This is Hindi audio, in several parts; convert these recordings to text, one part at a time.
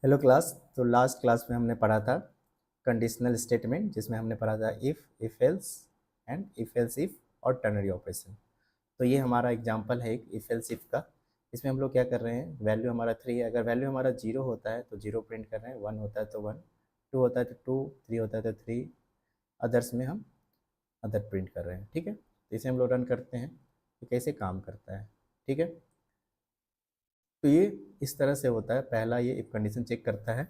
Hello class. तो लास्ट क्लास में हमने पढ़ा था कंडीशनल स्टेटमेंट, जिसमें हमने पढ़ा था if else and if else if और टर्नरी ऑपरेशन। तो ये हमारा एग्जांपल है एक इफ़ एल्स इफ़ का। इसमें हम लोग क्या कर रहे हैं, वैल्यू हमारा 3 है, अगर वैल्यू हमारा 0 होता है तो 0 प्रिंट कर रहे हैं, 1 होता है तो 1, 2 होता है तो 2, 3 होता है तो 3, अदर्स में हम अदर प्रिंट कर रहे हैं। ठीक है, तो इसे हम लोग रन करते हैं तो कैसे काम करता है। ठीक है, तो ये इस तरह से होता है। पहला ये इफ़ कंडीशन चेक करता है,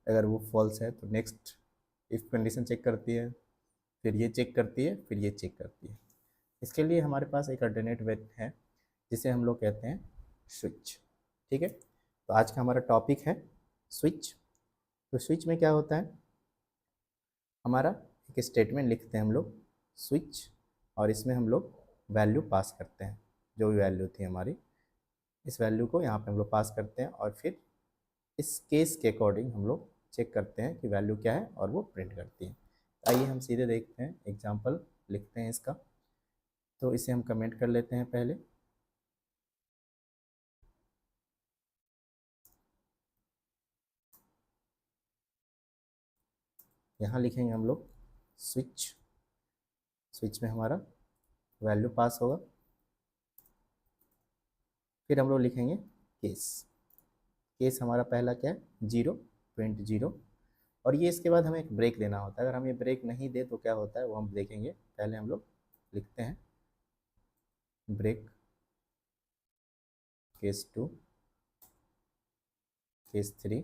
अगर वो फॉल्स है तो नेक्स्ट इफ कंडीशन चेक करती है, फिर ये चेक करती है, फिर ये चेक करती है। इसके लिए हमारे पास एक अल्टरनेट वे है जिसे हम लोग कहते हैं स्विच। ठीक है, तो आज का हमारा टॉपिक है स्विच। तो स्विच में क्या होता है, हमारा एक स्टेटमेंट लिखते हैं हम लोग स्विच, और इसमें हम लोग वैल्यू पास करते हैं। जो भी वैल्यू थी हमारी, इस वैल्यू को यहाँ पे हम लोग पास करते हैं, और फिर इस केस के अकॉर्डिंग हम लोग चेक करते हैं कि वैल्यू क्या है और वो प्रिंट करती है। आइए हम सीधे देखते हैं, एग्जाम्पल लिखते हैं इसका। तो इसे हम कमेंट कर लेते हैं पहले। यहाँ लिखेंगे हम लोग स्विच, स्विच में हमारा वैल्यू पास होगा। फिर हम लोग लिखेंगे केस, केस हमारा पहला क्या है, 0, प्रिंट 0। और ये इसके बाद हमें एक ब्रेक देना होता है। अगर हम ये ब्रेक नहीं दे तो क्या होता है वो हम देखेंगे। पहले हम लोग लिखते हैं ब्रेक केस 2, केस 3,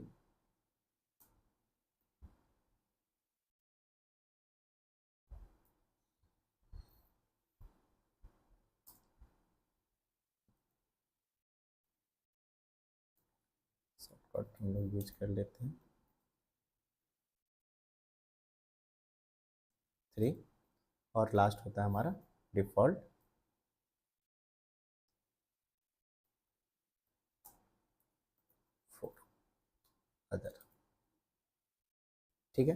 शॉर्टकट हम लोग यूज कर लेते हैं 3, और लास्ट होता है हमारा डिफ़ॉल्ट 4 अदर। ठीक है,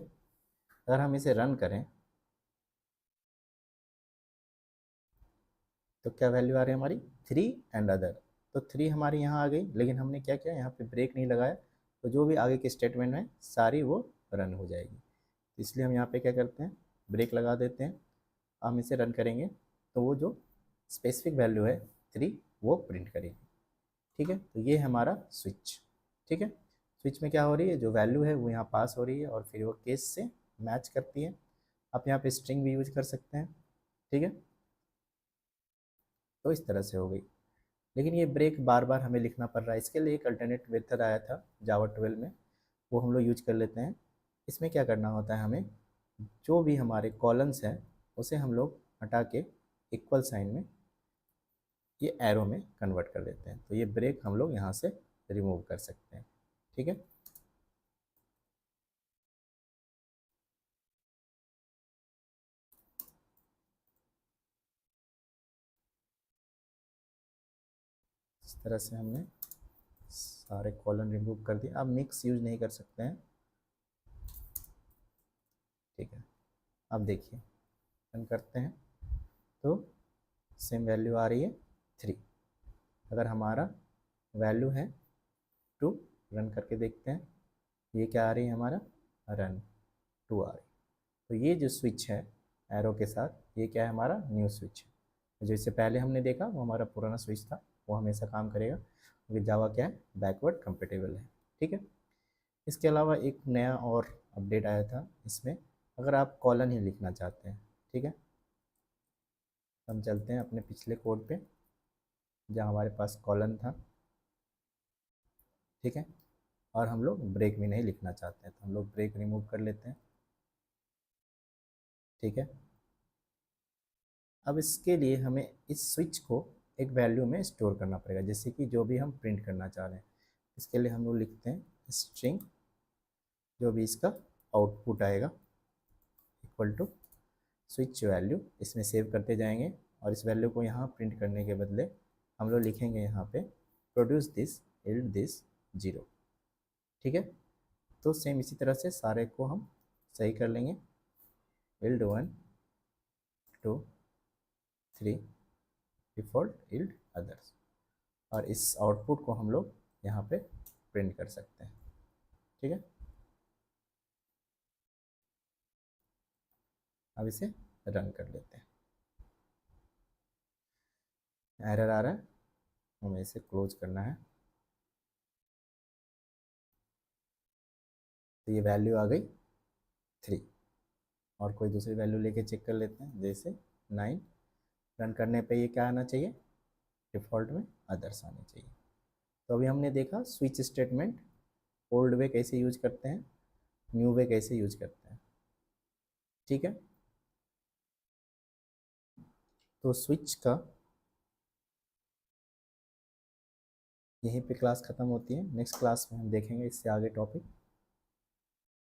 अगर हम इसे रन करें तो क्या वैल्यू आ रही है हमारी, 3 एंड अदर। तो 3 हमारी यहाँ आ गई, लेकिन हमने क्या किया, यहाँ पे ब्रेक नहीं लगाया, तो जो भी आगे के स्टेटमेंट है सारी वो रन हो जाएगी। इसलिए हम यहाँ पे क्या करते हैं, ब्रेक लगा देते हैं। हम इसे रन करेंगे तो वो जो स्पेसिफिक वैल्यू है 3 वो प्रिंट करेगी। ठीक है, तो ये है हमारा स्विच। ठीक है, स्विच में क्या हो रही है, जो वैल्यू है वो यहाँ पास हो रही है और फिर वो केस से मैच करती है। आप यहाँ पे स्ट्रिंग भी यूज कर सकते हैं। ठीक है, तो इस तरह से हो गई। लेकिन ये ब्रेक बार बार हमें लिखना पड़ रहा है, इसके लिए एक अल्टरनेट मेथड आया था जावा 12 में, वो हम लोग यूज कर लेते हैं। इसमें क्या करना होता है, हमें जो भी हमारे कॉलम्स हैं उसे हम लोग हटा के इक्वल साइन में ये एरो में कन्वर्ट कर देते हैं। तो ये ब्रेक हम लोग यहाँ से रिमूव कर सकते हैं। ठीक है, इस तरह से हमने सारे कॉलम रिमूव कर दिए। आप मिक्स यूज नहीं कर सकते हैं। ठीक है, अब देखिए रन करते हैं तो सेम वैल्यू आ रही है 3। अगर हमारा वैल्यू है 2, रन करके देखते हैं, ये क्या आ रही है हमारा, रन 2 आ रही। तो ये जो स्विच है एरो के साथ, ये क्या है, हमारा न्यू स्विच है। जो इससे पहले हमने देखा वो हमारा पुराना स्विच था, वो हमेशा काम करेगा क्योंकि जावा क्या है, बैकवर्ड कंपेटेबल है। ठीक है, इसके अलावा एक नया और अपडेट आया था इसमें, अगर आप कॉलन ही लिखना चाहते हैं। ठीक है, हम चलते हैं अपने पिछले कोड पे जहाँ हमारे पास कॉलन था। ठीक है, और हम लोग ब्रेक भी नहीं लिखना चाहते हैं तो हम लोग ब्रेक रिमूव कर लेते हैं। ठीक है, अब इसके लिए हमें इस स्विच को एक वैल्यू में स्टोर करना पड़ेगा, जैसे कि जो भी हम प्रिंट करना चाह रहे हैं। इसके लिए हम लोग लिखते हैं स्ट्रिंग, जो भी इसका आउटपुट आएगा इक्वल टू स्विच वैल्यू, इसमें सेव करते जाएंगे। और इस वैल्यू को यहाँ प्रिंट करने के बदले हम लोग लिखेंगे यहाँ पे प्रोड्यूस दिस इल्ड दिस 0। ठीक है, तो सेम इसी तरह से सारे को हम सही कर लेंगे, इल्ड 1, 2, 3, डिफ़ॉल्ट इल्ड अदर्स। और इस आउटपुट को हम लोग यहाँ पे प्रिंट कर सकते हैं। ठीक है, अब इसे रन कर लेते हैं। एरर आ रहा है, हमें इसे क्लोज करना है। तो ये वैल्यू आ गई 3। और कोई दूसरी वैल्यू लेके चेक कर लेते हैं, जैसे 9। रन करने पे ये क्या आना चाहिए, डिफ़ॉल्ट में अदर्स आनी चाहिए। तो अभी हमने देखा स्विच स्टेटमेंट ओल्ड वे कैसे यूज करते हैं, न्यू वे कैसे यूज करते हैं। ठीक है, तो स्विच का यहीं पे क्लास ख़त्म होती है। नेक्स्ट क्लास में हम देखेंगे इससे आगे टॉपिक।